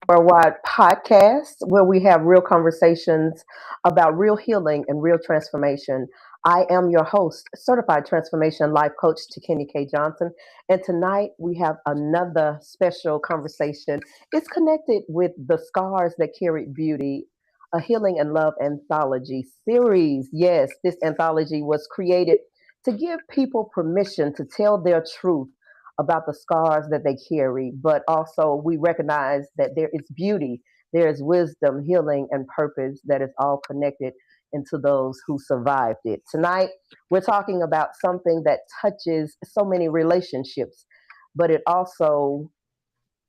Worldwide podcast where we have real conversations about real healing and real transformation. I am your host, certified transformation life coach Takenya K. Johnson, and tonight we have another special conversation. It's connected with the scars that carried beauty, a healing and love anthology series. Yes, this anthology was created to give people permission to tell their truth about the scars that they carry, but also we recognize that there is beauty, there is wisdom, healing, and purpose that is all connected into those who survived it. Tonight, we're talking about something that touches so many relationships, but it also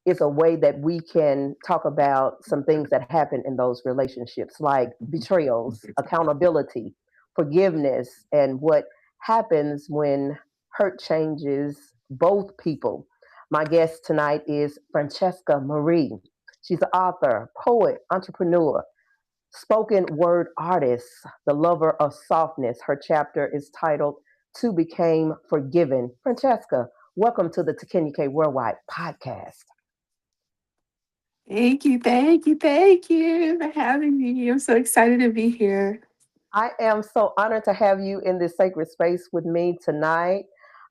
is a way that we can talk about some things that happen in those relationships, like betrayals, accountability, forgiveness, and what happens when hurt changes both people. My guest tonight is Franchesca Marie. She's an author, poet, entrepreneur, spoken word artist, the lover of softness. Her chapter is titled To Became Forgiven. Francesca, welcome to the Takenya K Worldwide podcast. Thank you for having me. I'm so excited to be here. I am so honored to have you in this sacred space with me tonight.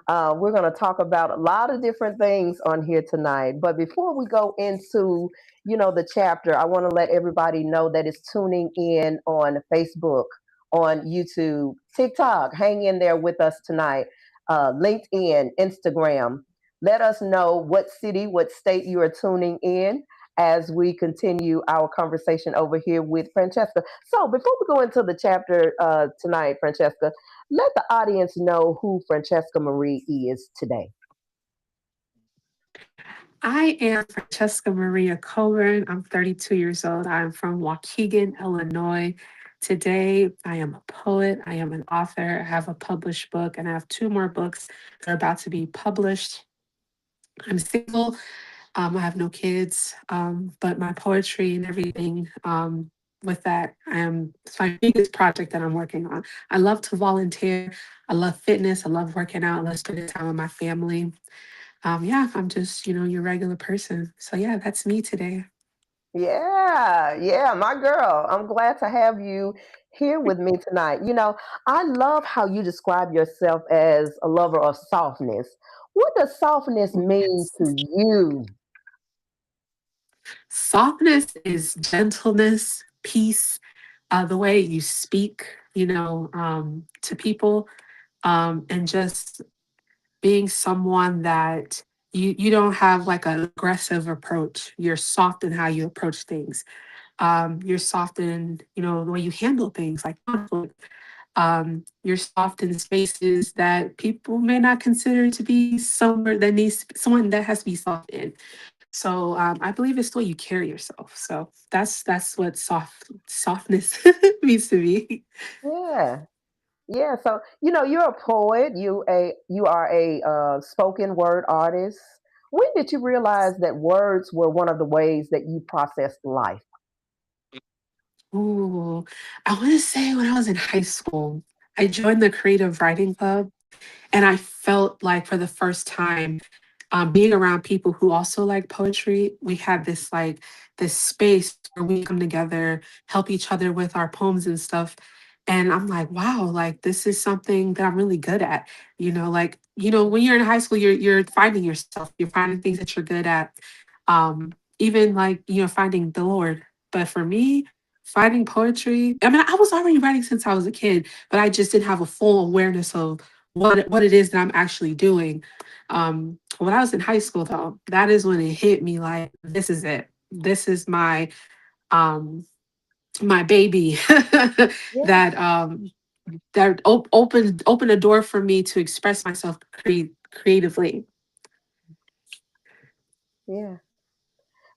We're going to talk about a lot of different things on here tonight. But before we go into, the chapter, I want to let everybody know that it's tuning in on Facebook, on YouTube, TikTok. Hang in there with us tonight. LinkedIn, Instagram. Let us know what city, what state you are tuning in as we continue our conversation over here with Francesca. So before we go into the chapter tonight, Francesca, let the audience know who Francesca Marie is today. I am Francesca Maria Coburn. I'm 32 years old. I'm from Waukegan, Illinois. Today, I am a poet. I am an author. I have a published book, and I have two more books that are about to be published. I'm single. I have no kids, but my poetry and everything with that, it's my biggest project that I'm working on. I love to volunteer. I love fitness. I love working out. I love spending time with my family. Yeah, I'm just, your regular person. So yeah, that's me today. Yeah, yeah, my girl. I'm glad to have you here with me tonight. I love how you describe yourself as a lover of softness. What does softness mean Yes. to you? Softness is gentleness, peace, the way you speak, to people, and just being someone that you don't have like an aggressive approach. You're soft in how you approach things. You're soft in the way you handle things like conflict. You're soft in spaces that people may not consider to be somewhere that needs someone that has to be soft in. So I believe it's the way you carry yourself. So that's what softness means to me. Yeah. Yeah, so you're a poet. You are a spoken word artist. When did you realize that words were one of the ways that you processed life? Ooh, I want to say when I was in high school, I joined the creative writing club, and I felt like for the first time, being around people who also like poetry, we had this space where we come together, help each other with our poems and stuff. And I'm like, wow, like this is something that I'm really good at. When you're in high school, you're finding yourself, you're finding things that you're good at. Even like, finding the Lord. But for me, finding poetry, I mean, I was already writing since I was a kid, but I just didn't have a full awareness of what it is that I'm actually doing. When I was in high school, though, that is when it hit me like, this is it. This is um my baby Yeah, that opened a door for me to express myself creatively. yeah.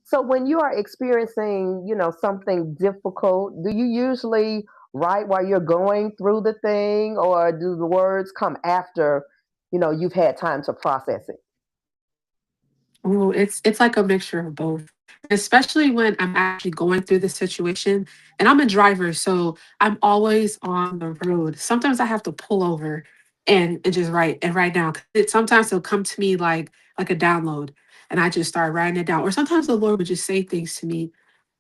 So when you are experiencing, something difficult, do you usually write while you're going through the thing, or do the words come after, you've had time to process it? Ooh, it's like a mixture of both. Especially when I'm actually going through the situation. And I'm a driver, so I'm always on the road. Sometimes I have to pull over and just write and write down. Sometimes it'll come to me like a download. and I just started writing it down. Or sometimes the Lord would just say things to me,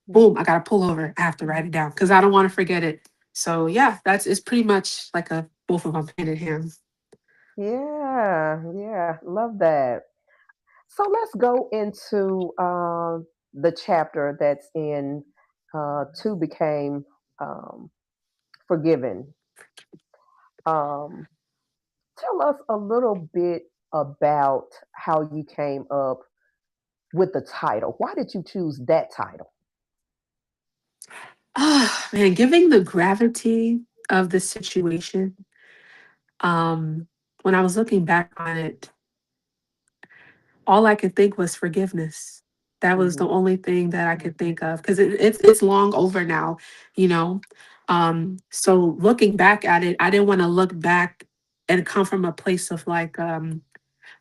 Mm. boom, I gotta pull over. I have to write it down because I don't want to forget it. So yeah, that's it's pretty much like a both of them hand in hand. Yeah, yeah, love that. So let's go into the chapter that's in Two Became Forgiven. Um, Tell us a little bit about how you came up with the title. Why did you choose that title? Ah, man, giving the gravity of the situation, um, when I was looking back on it, all I could think was forgiveness. That was the Hmm. only thing that I could think of because it's long over now, you know. So looking back at it, I didn't want to look back and come from a place of like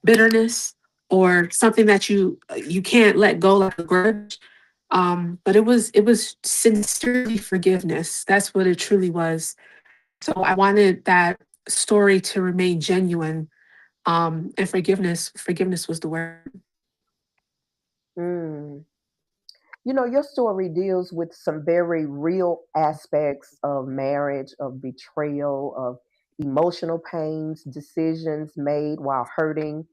bitterness or something that you can't let go like a grudge. But it was sincerely forgiveness. That's what it truly was. So I wanted that story to remain genuine. And forgiveness was the word. Mm. You know, your story deals with some very real aspects of marriage, of betrayal, of emotional pains, decisions made while hurting,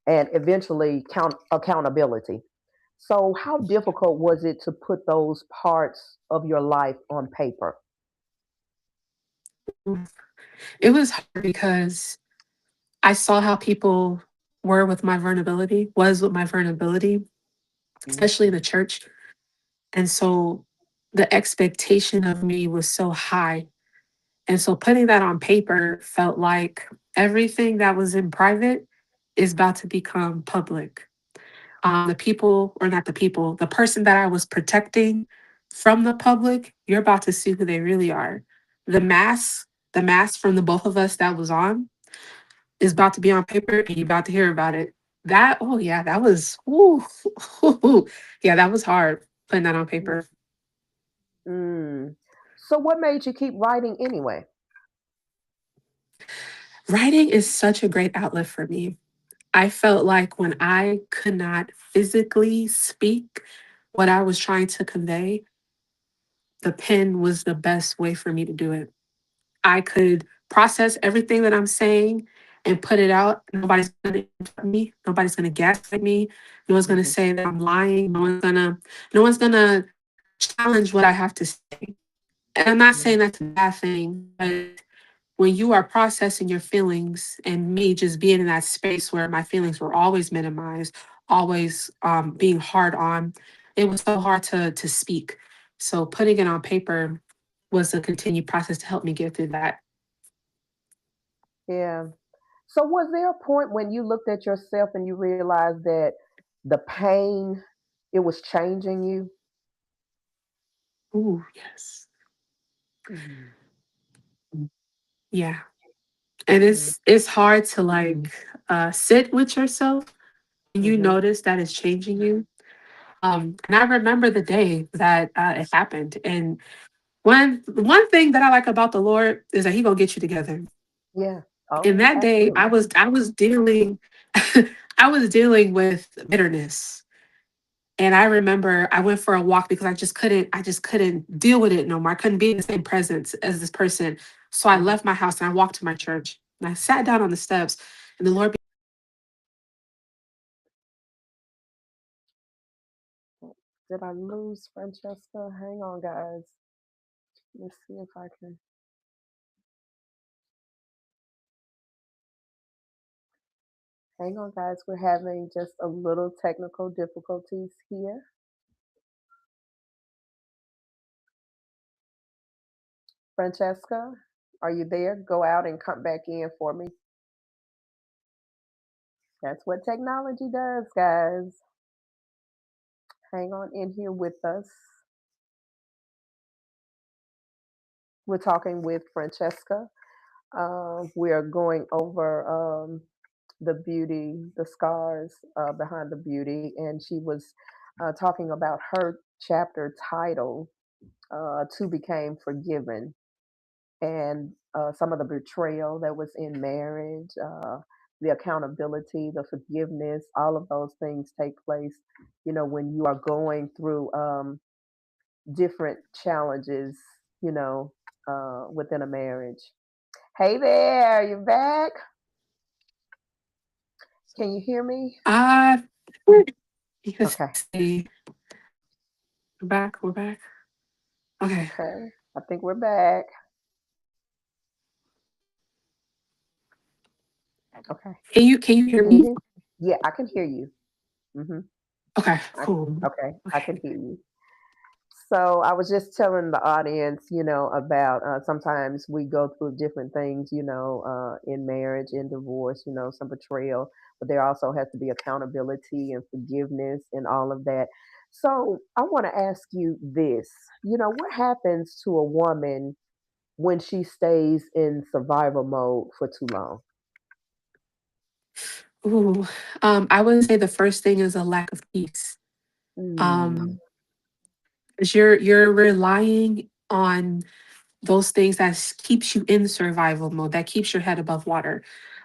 and eventually accountability. So, how difficult was it to put those parts of your life on paper? It was hard because I saw how people were with my vulnerability, was with my vulnerability, Mhm. especially in the church. And so the expectation of me was so high. And so putting that on paper felt like everything that was in private is about to become public. The people, or not the people, the person that I was protecting from the public, you're about to see who they really are. The mask from the both of us that was on is about to be on paper and you're about to hear about it. That, oh yeah, that was, ooh, yeah, that was hard putting that on paper. Mm. So, what made you keep writing anyway? Writing is such a great outlet for me. I felt like when I could not physically speak what I was trying to convey, the pen was the best way for me to do it. I could process everything that I'm saying and put it out. Nobody's going to interrupt me. Nobody's going to gaslight me. No one's going to Mhm. say that I'm lying. No one's gonna challenge what I have to say. And I'm not saying that's a bad thing, but when you are processing your feelings and me just being in that space where my feelings were always minimized, always being hard on, it was so hard to speak. So putting it on paper was a continued process to help me get through that. Yeah. So, was there a point when you looked at yourself and you realized that the pain it was changing you? Ooh, yes. Mhm. Yeah. And Mhm. it's hard to like sit with yourself and you Mhm. notice that it's changing you. And I remember the day that it happened. And one thing that I like about the Lord is that He gonna get you together. Yeah. And Oh, that day, absolutely. I was dealing, I was dealing with bitterness. And I remember I went for a walk because I just couldn't deal with it no more. I couldn't be in the same presence as this person. So I Mhm. left my house and I walked to my church. And I sat down on the steps and the Lord Did I lose Francesca? Hang on, guys. Let's see if I can. Hang on, guys. We're having just a little technical difficulties here. Francesca, are you there? Go out and come back in for me. That's what technology does, guys. Hang on in here with us. We're talking with Francesca. We are going over the beauty, the scars behind the beauty, and she was talking about her chapter title, "To Became Forgiven," and some of the betrayal that was in marriage, the accountability, the forgiveness, all of those things take place, when you are going through different challenges, you know, within a marriage. Hey there, you back? Can you hear me? Uh, let's Okay. see. We're back. We're back. Okay. Okay. I think we're back. Okay. Can you hear Can you me? hear? Yeah, I can hear you. Hmm. Okay. I, Cool. okay, I Okay. can hear you. So I was just telling the audience, about sometimes we go through different things, in marriage, in divorce, some betrayal, but there also has to be accountability and forgiveness and all of that. So I want to ask you this, what happens to a woman when she stays in survival mode for too long? Ooh. I would say the first thing is a lack of peace. Mm, Um, 'Cause you're relying on those things that keeps you in survival mode, that keeps your head above water.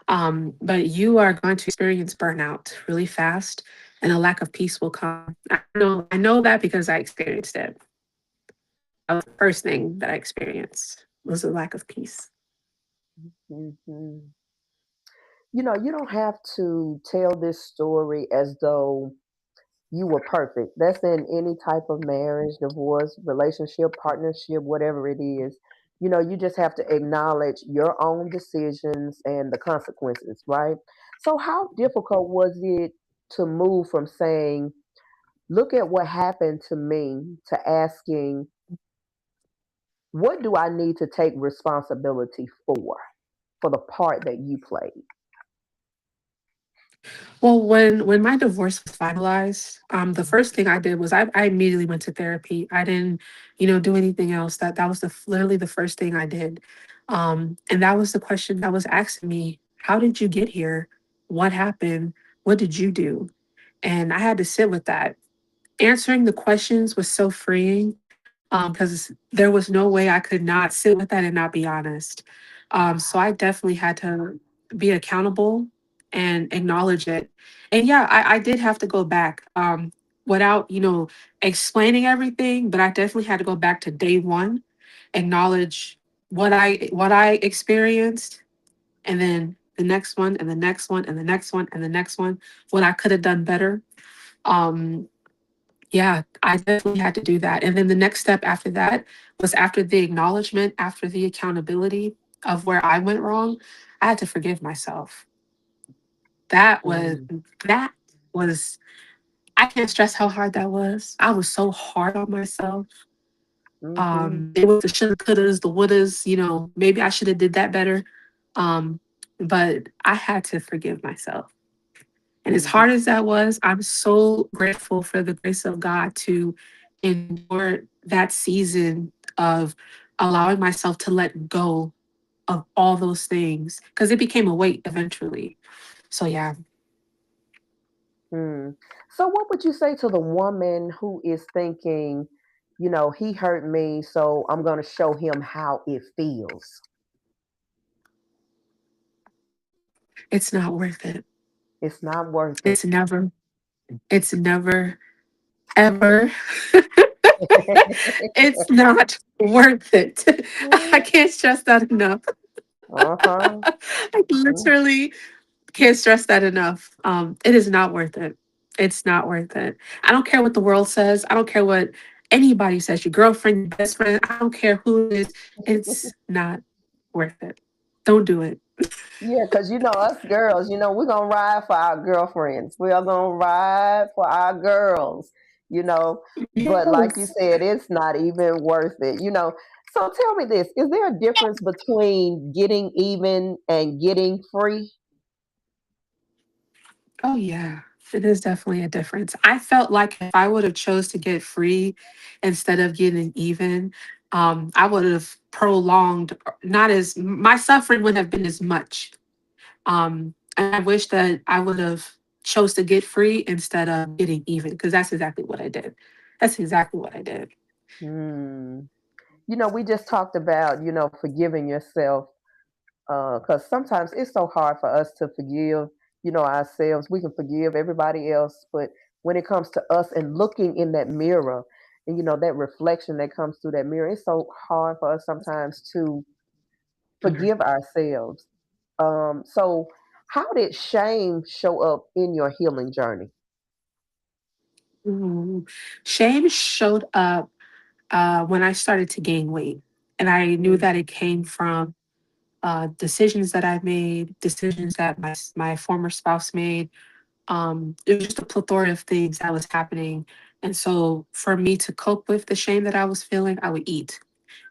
But you are going to experience burnout really fast, and a lack of peace will come. I know that because I experienced it. That was the first thing that I experienced was a lack of peace. mhm. You don't have to tell this story as though you were perfect. That's in any type of marriage, divorce, relationship, partnership, whatever it is. You just have to acknowledge your own decisions and the consequences, right? So, how difficult was it to move from saying, look at what happened to me, to asking, what do I need to take responsibility for the part that you played? Well, when my divorce was finalized, the first thing I did was I immediately went to therapy. I didn't, do anything else. That was literally the first thing I did, and that was the question that was asking me: How did you get here? What happened? What did you do? And I had to sit with that. Answering the questions was so freeing because there was no way I could not sit with that and not be honest. So I definitely had to be accountable and acknowledge it. And yeah, I did have to go back without, explaining everything, but I definitely had to go back to day one, acknowledge what I experienced, and then the next one, and the next one, and the next one, and the next one, what I could have done better. Um, yeah, I definitely had to do that. And then the next step after that was after the acknowledgement, after the accountability of where I went wrong, I had to forgive myself. That was Mm, that was I can't stress how hard that was. I was so hard on myself. mhm, It was the shoulda, couldas, the wouldas, maybe I should have did that better. Um, but I had to forgive myself. And as mhm, hard as that was, I'm so grateful for the grace of God to endure that season of allowing myself to let go of all those things because it became a weight eventually. So, yeah. mm. So, what would you say to the woman who is thinking, he hurt me, so I'm going to show him how it feels? It's not worth it. It's not worth it. It's never, it's never, ever. It's not worth it. I can't stress that enough. Uh-huh. I literally can't stress that enough. It is not worth it. It's not worth it. I don't care what the world says. I don't care what anybody says. Your girlfriend, your best friend. I don't care who it is. It's not worth it. Don't do it. Yeah, because us girls, we're gonna ride for our girlfriends. We are gonna ride for our girls, you know. But like you Yes. said, it's not even worth it. So tell me this: is there a difference between getting even and getting free? Oh yeah. It is definitely a difference. I felt like if I would have chose to get free instead of getting even, I would have prolonged not as my suffering wouldn't have been as much. And I wish that I would have chose to get free instead of getting even because that's exactly what I did. That's exactly what I did. Hmm. We just talked about, forgiving yourself Because sometimes it's so hard for us to forgive, ourselves. We can forgive everybody else, but when it comes to us and looking in that mirror, and that reflection that comes through that mirror, it's so hard for us sometimes to Mhm. forgive ourselves. So how did shame show up in your healing journey? Ooh. Shame showed up when I started to gain weight. And I knew Mm, that it came from decisions that I made, decisions that my former spouse made. It was just a plethora of things that was happening. And so for me to cope with the shame that I was feeling, I would eat.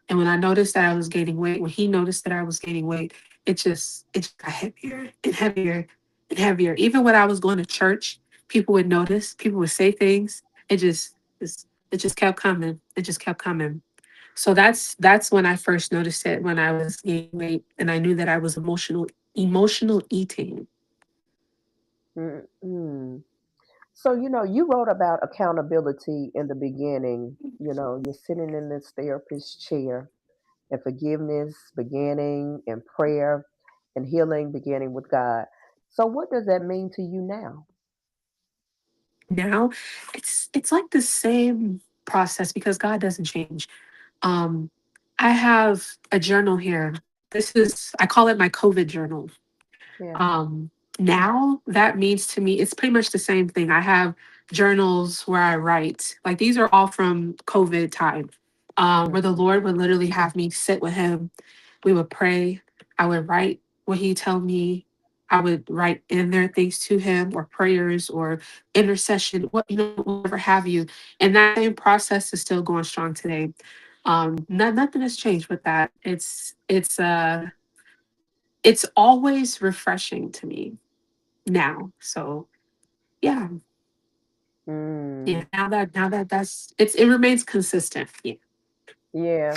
And when I noticed that I was gaining weight, when he noticed that I was gaining weight, it just got heavier and heavier and heavier. Even when I was going to church, people would notice, people would say things. It just kept coming. It just kept coming. So that's when I first noticed it, when I was gaining weight and I knew that I was emotional eating. mm, mm. So, you wrote about accountability in the beginning. You're sitting in this therapist chair, and forgiveness beginning, and prayer and healing beginning with God. So, what does that mean to you now? Now it's like the same process because God doesn't change. Um, I have a journal here. I call it my COVID journal. Yeah. Um, Now that means to me, it's pretty much the same thing. I have journals where I write, like these are all from COVID time, where the Mhm. Lord would literally have me sit with Him. We would pray. I would write what He tell me. I would write in there things to Him or prayers or intercession, whatever have you. And that same process is still going strong today. Nothing has changed with that. It's always refreshing to me now. So yeah, yeah. Mm, Now that it remains consistent. Yeah. yeah.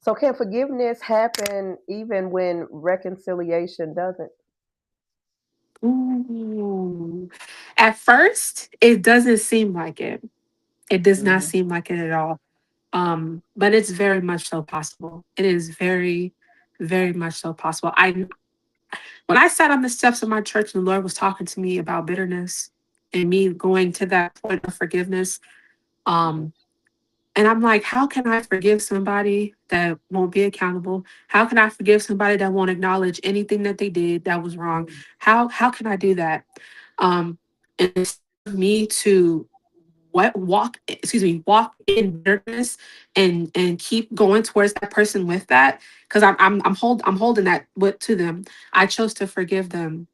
So, can forgiveness happen even when reconciliation doesn't? Ooh. At first, it doesn't seem like it. It does not Hmm. seem like it at all. But it's very much so possible. It is very, very much so possible. I When I sat on the steps of my church and the Lord was talking to me about bitterness and me going to that point of forgiveness, um, and I'm like, how can I forgive somebody that won't be accountable? How can I forgive somebody that won't acknowledge anything that they did that was wrong? How can I do that? And it's me to walk in bitterness and keep going towards that person with that because I'm holding that to them. I chose to forgive them.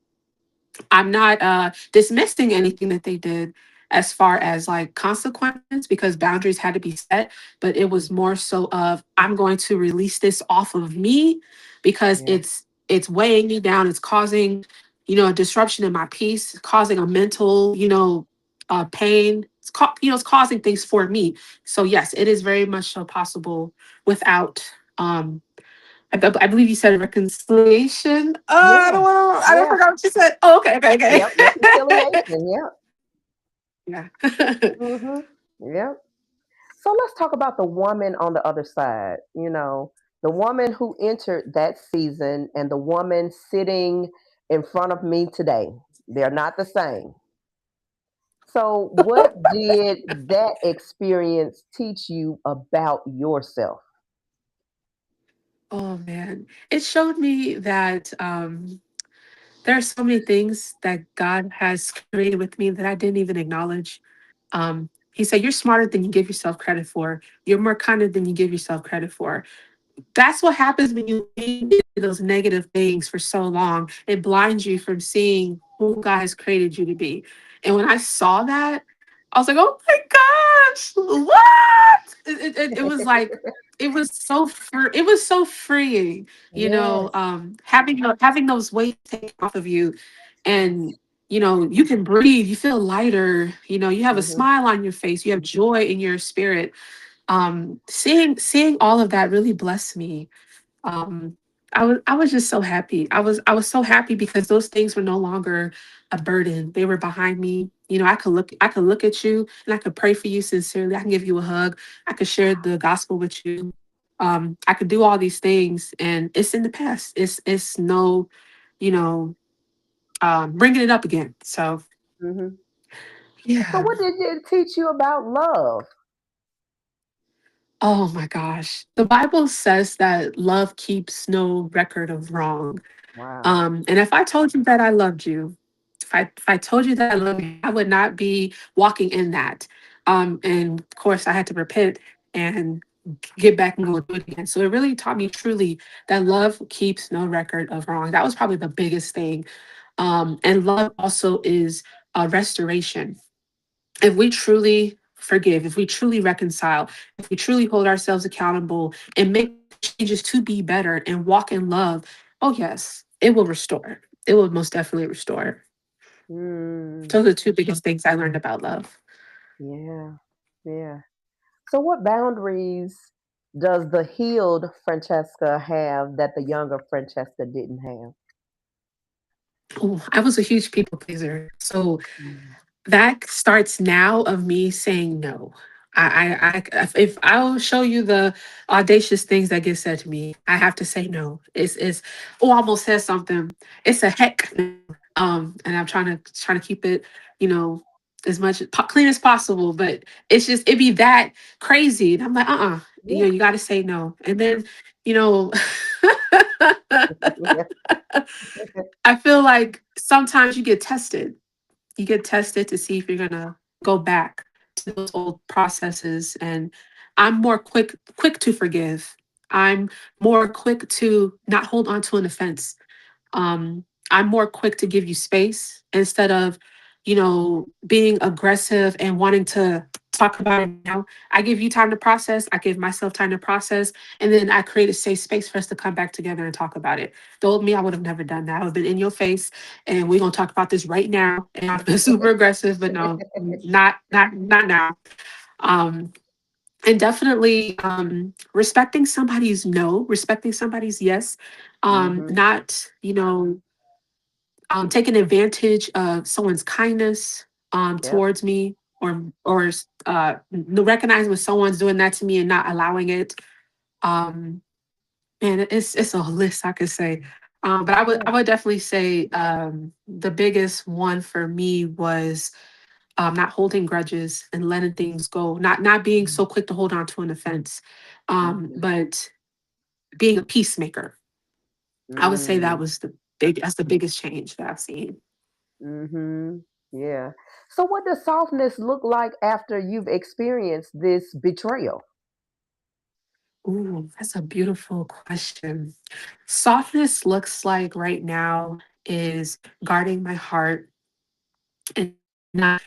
I'm not dismissing anything that they did as far as like consequences because boundaries had to be set, but it was Hmm. more so of I'm going to release this off of me because Yeah. it's weighing me down. It's causing, a disruption in my peace, causing a mental, pain. It's causing things for me. So yes, it is very much so possible without um I believe you said reconciliation. I don't Yeah. want. I don't Yeah. forgot what you said. Oh, okay, okay, Yep. okay. Reconciliation. Yeah. Yeah. Hmm. Yep. So let's talk about the woman on the other side. The woman who entered that season and the woman sitting in front of me today. They're not the same. So, what did that experience teach you about yourself? Oh man, it showed me that there are so many things that God has created with me that I didn't even acknowledge. He said, "You're smarter than you give yourself credit for. You're more kinder than you give yourself credit for." That's what happens when you lean into those negative things for so long. It blinds you from seeing who God has created you to be. And when I saw that, I was like, oh my gosh, what? It was like, it was so freeing, Yes. having those weights taken off of you. And, you can breathe, you feel lighter, you have a Hmm. smile on your face, you have joy in your spirit. Seeing all of that really blessed me. um I was just so happy. I was so happy because those things were no longer a burden. They were behind me. I could look at you and I could pray for you sincerely. I can give you a hug. I could share the gospel with you. I could do all these things, and it's in the past. It's no, you know, bringing it up again. So Hmm. So, yeah. what did it teach you about love? Oh my gosh. The Bible says that love keeps no record of wrong. Wow. And if I told you that I loved you, if I told you that I love you, I would not be walking in that. And of course, I had to repent and get back and go do it again. So it really taught me truly that love keeps no record of wrong. That was probably the biggest thing. And love also is restoration. If we truly forgive, if we truly reconcile, if we truly hold ourselves accountable and make changes to be better and walk in love, oh yes, it will restore. It will most definitely restore. Mm, Those are the two biggest things I learned about love. yeah. Yeah. So, what boundaries does the healed Francesca have that the younger Francesca didn't have? Ooh, I was a huge people pleaser. So Mm. that starts now of me saying no. If I'll show you the audacious things that get said to me, I have to say no. It's oh, I almost said something. It's a heck no. And I'm trying to keep it, you know, as much clean as possible. But it's just it be that crazy, and I'm like, Yeah. you got to say no. And then, you know, Yeah. I feel like sometimes you get tested to see if you're gonna go back to those old processes. And I'm more quick to forgive. I'm more quick to not hold on to an offense. I'm more quick to give you space instead of, being aggressive and wanting to talk about it now. I give you time to process. I give myself time to process. And then I create a safe space for us to come back together and talk about it. The old me, I would have never done that. I would have been in your face and we're going to talk about this right now. And I've been super aggressive, but no, not now. Um, and definitely respecting somebody's no, respecting somebody's yes, Hmm. not taking advantage of someone's kindness Yep. towards me, recognizing when someone's doing that to me and not allowing it. um and it's a list I could say. But I Yeah. would definitely say the biggest one for me was not holding grudges and letting things go, not being so quick to hold on to an offense, Hmm. but being a peacemaker. I would say Mm. that's the biggest change that I've seen. Hmm. Yeah. So, what does softness look like after you've experienced this betrayal? Ooh, that's a beautiful question. Softness looks like right now is guarding my heart and not,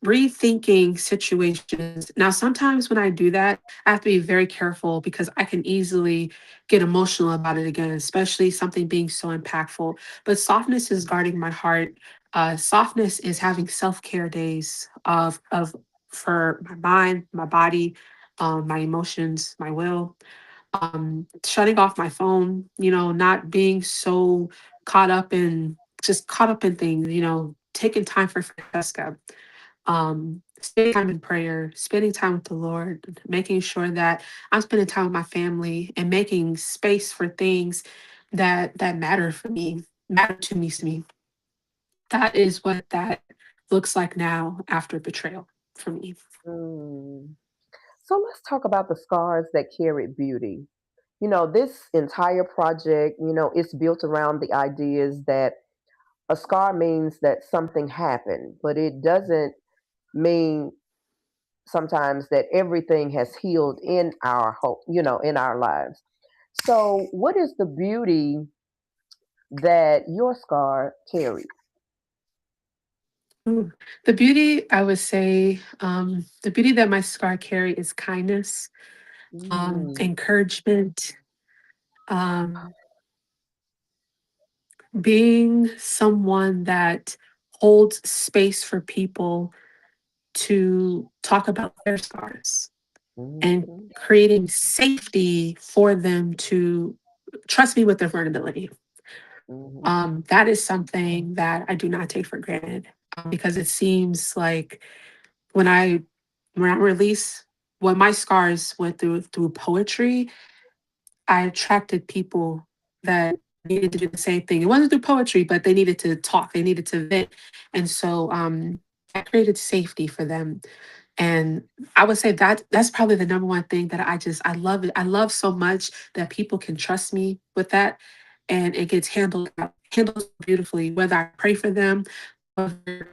rethinking situations. Now, sometimes when I do that, I have to be very careful because I can easily get emotional about it again, especially something being so impactful. But softness is guarding my heart. Softness is having self-care days of for my mind, my body, my emotions, my will. Shutting off my phone, not being so caught up in things, taking time for Francesca, spending time in prayer, spending time with the Lord, making sure that I'm spending time with my family and making space for things that matter for me, matter to me. That is what that looks like now after betrayal for me. Mm. So, let's talk about the scars that carried beauty. This entire project, it's built around the ideas that a scar means that something happened, but it doesn't mean sometimes that everything has healed in our hope, in our lives. So, what is the beauty that your scar carries? Ooh, the beauty, I would say, the beauty that my scar carry is kindness, Mm, encouragement, um, being someone that holds space for people to talk about their scars and mhm, creating safety for them to trust me with their vulnerability. mhm, That is something that I do not take for granted, because it seems like when I when I release what my scars went through poetry, I attracted people that needed to do the same thing. It wasn't through poetry, but they needed to talk, they needed to vent. And so I created safety for them. And I would say that that's probably the number one thing that I love it. I love so much that people can trust me with that, and it gets handled beautifully. Whether I pray for them, whether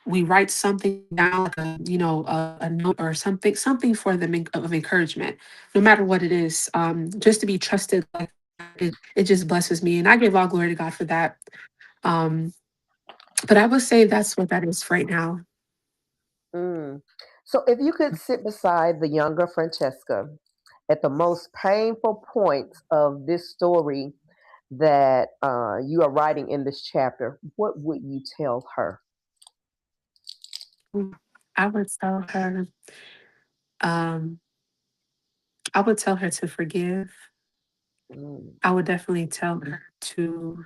we write something down, like a note or something for them of encouragement, no matter what it is, just to be trusted. Like it just blesses me, and I give all glory to God for that. Um, but I would say that's what that is right now. Mm. So, if you could sit beside the younger Francesca at the most painful points of this story that you are writing in this chapter, what would you tell her? I would tell her, um, I would tell her to forgive. Mm. I would definitely tell her to,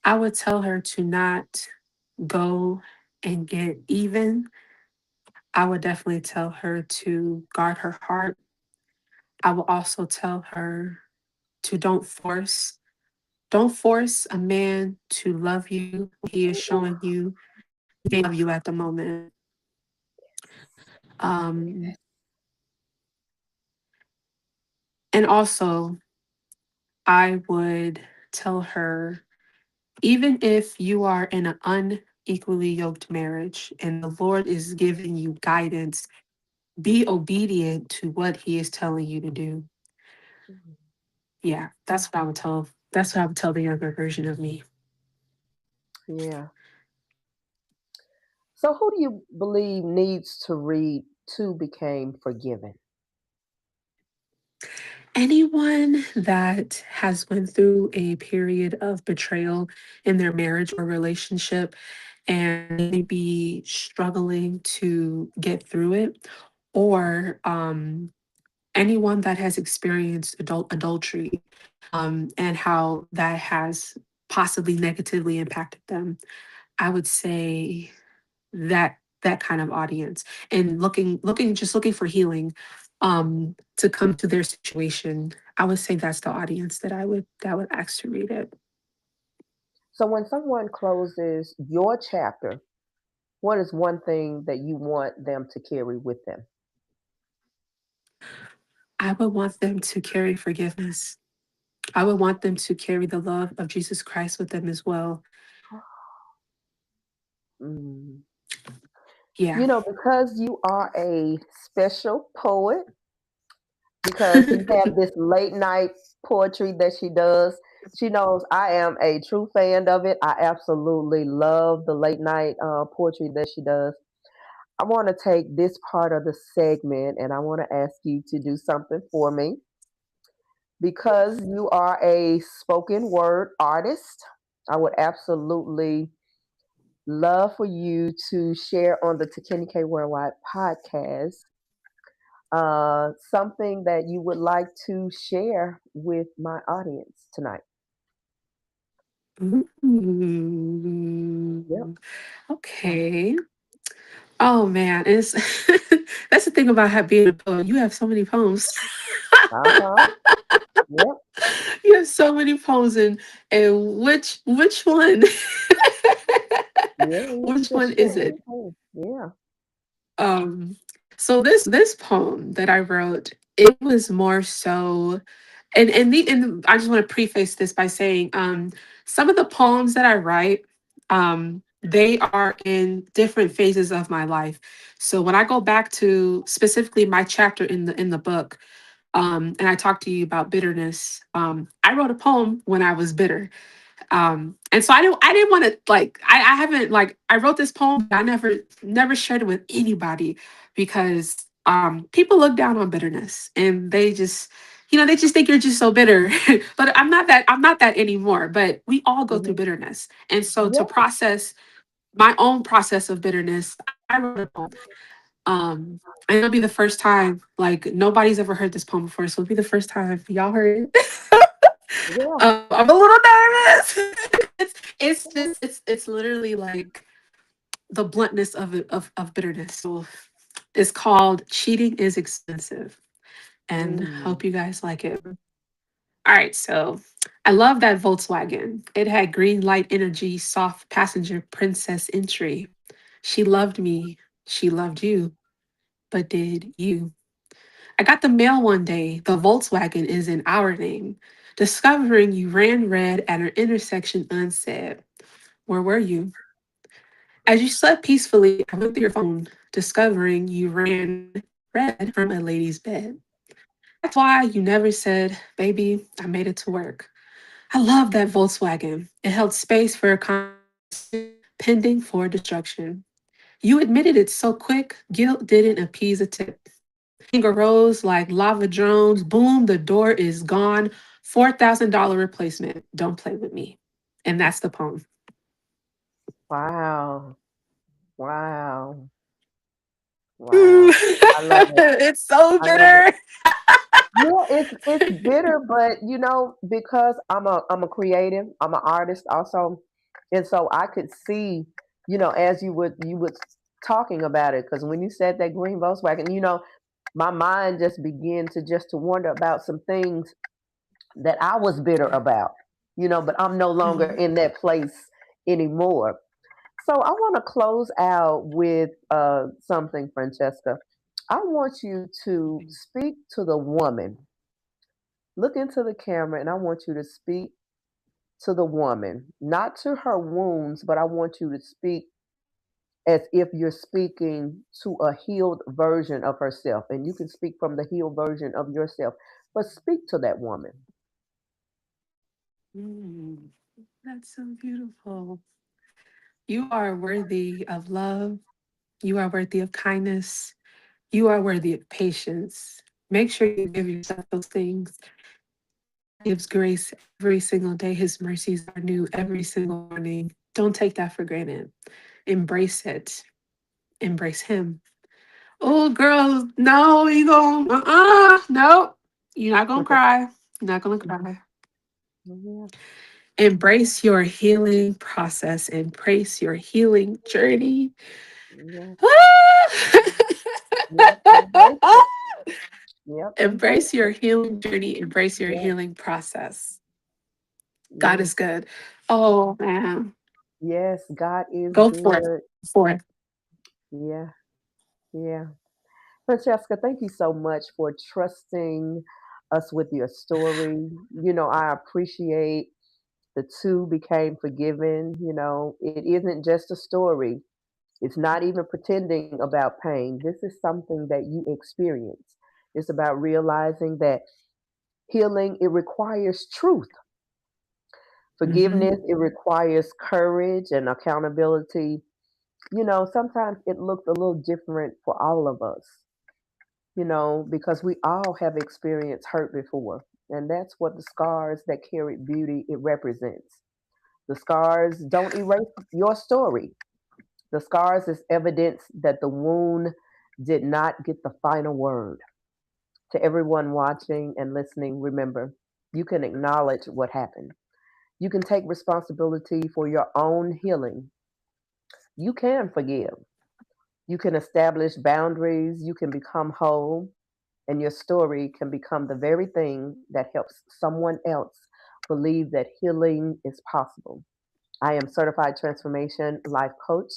I would tell her to not go and get even. I would definitely tell her to guard her heart. I will also tell her to don't force a man to love you. He is showing you he love you at the moment. Um, and also, I would tell her, even if you are in an unequally yoked marriage and the Lord is giving you guidance, be obedient to what He is telling you to do. Mhm. Yeah, that's what I would tell. That's what I would tell the younger version of me. Yeah. So, who do you believe needs to read Two Became Forgiven? Anyone that has went through a period of betrayal in their marriage or relationship and maybe struggling to get through it, or anyone that has experienced adultery, and how that has possibly negatively impacted them, I would say that kind of audience, and looking for healing, to come to their situation. I would say that's the audience that would ask to read it. So, when someone closes your chapter, what is one thing that you want them to carry with them? I would want them to carry forgiveness. I would want them to carry the love of Jesus Christ with them as well. Mm. Yeah. Because you are a special poet, because you have this late night poetry that she does. She knows I am a true fan of it. I absolutely love the late night poetry that she does. I want to take this part of the segment and I want to ask you to do something for me. Because you are a spoken word artist, I would absolutely love for you to share on the K Worldwide podcast something that you would like to share with my audience tonight. Yep. Ooh, okay. Oh man, it's that's the thing about being a poet. You have so many poems. Uh huh. Yep. You have so many poems, and which one? Yeah. You Which just one share is it? anything. Yeah. Um, so this poem that I wrote, it was more so, and I just want to preface this by saying, some of the poems that I write, they are in different phases of my life. So when I go back to specifically my chapter in the book, and I talked to you about bitterness, I wrote a poem when I was bitter. And so I didn't want to, like, I haven't, like, I wrote this poem, but I never shared it with anybody because people look down on bitterness, and they just think you're just so bitter. But I'm not that anymore, but we all go through Hmm. bitterness. And so to Yeah. process my own process of bitterness, I wrote a poem. And it'll be the first time, like, nobody's ever heard this poem before, so it'll be the first time y'all heard it. Yeah. I'm a little nervous. It's literally like, the bluntness of bitterness. So it's called Cheating is Expensive. And Mm. hope you guys like it. All right, so I love that Volkswagen. It had green light energy, soft passenger princess entry. She loved me. She loved you. But did you? I got the mail one day. The Volkswagen is in our name. Discovering you ran red at an intersection unsaid. Where were you? As you slept peacefully, I went through your phone, discovering you ran red from a lady's bed. That's why you never said, baby, I made it to work. I love that Volkswagen. It held space for a conversation pending for destruction. You admitted it so quick, guilt didn't appease a tip. Anger rose like lava drones. Boom, the door is gone. $4,000 replacement. Don't play with me. And that's the poem. Wow. Wow. Wow. I love it. It's so I love it. bitter. Yeah, it's bitter, but because I'm a creative, I'm an artist also, and so I could see, as you would talking about it, because when you said that green Volkswagen, my mind just began to wonder about some things that I was bitter about, but I'm no longer Mhm. in that place anymore. So I want to close out with something, Francesca. I want you to speak to the woman. Look into the camera, and I want you to speak to the woman, not to her wounds, but I want you to speak as if you're speaking to a healed version of herself. And you can speak from the healed version of yourself, but speak to that woman. Mm, that's so beautiful. You are worthy of love. You are worthy of kindness. You are worthy of patience. Make sure you give yourself those things. God gives grace every single day. His mercies are new every single morning. Don't take that for granted. Embrace it. Embrace Him. Oh, girl, no, you going, no. You're not going to cry. You're not going to cry. Yeah, Embrace your healing process. Embrace your healing journey. yeah, yep. Embrace Ah! it. Yep, embrace Embrace your it. healing journey, embrace your Yes, healing process. God yes, is good. Oh man, yes. God is go for it. good. For it. Yeah, yeah. Francesca, thank you so much for trusting us with your story. I appreciate the two became forgiven. It isn't just a story. It's not even pretending about pain. This is something that you experience. It's about realizing that healing, it requires truth. Hmm. Forgiveness, it requires courage and accountability. Sometimes it looks a little different for all of us, because we all have experienced hurt before. And that's what the scars that carried beauty it represents. The scars don't erase your story. The scars is evidence that the wound did not get the final word. To everyone watching and listening, remember, you can acknowledge what happened. You can take responsibility for your own healing. You can forgive. You can establish boundaries. You can become whole. And your story can become the very thing that helps someone else believe that healing is possible. I am certified transformation life coach,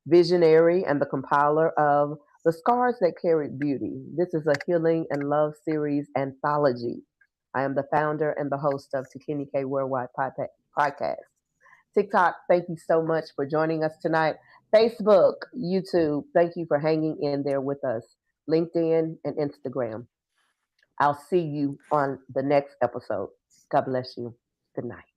visionary, and the compiler of The Scars That Carried Beauty. This is a healing and love series anthology. I am the founder and the host of Takini K Worldwide Podcast. TikTok, thank you so much for joining us tonight. Facebook, YouTube, thank you for hanging in there with us. LinkedIn and Instagram. I'll see you on the next episode. God bless you. Good night.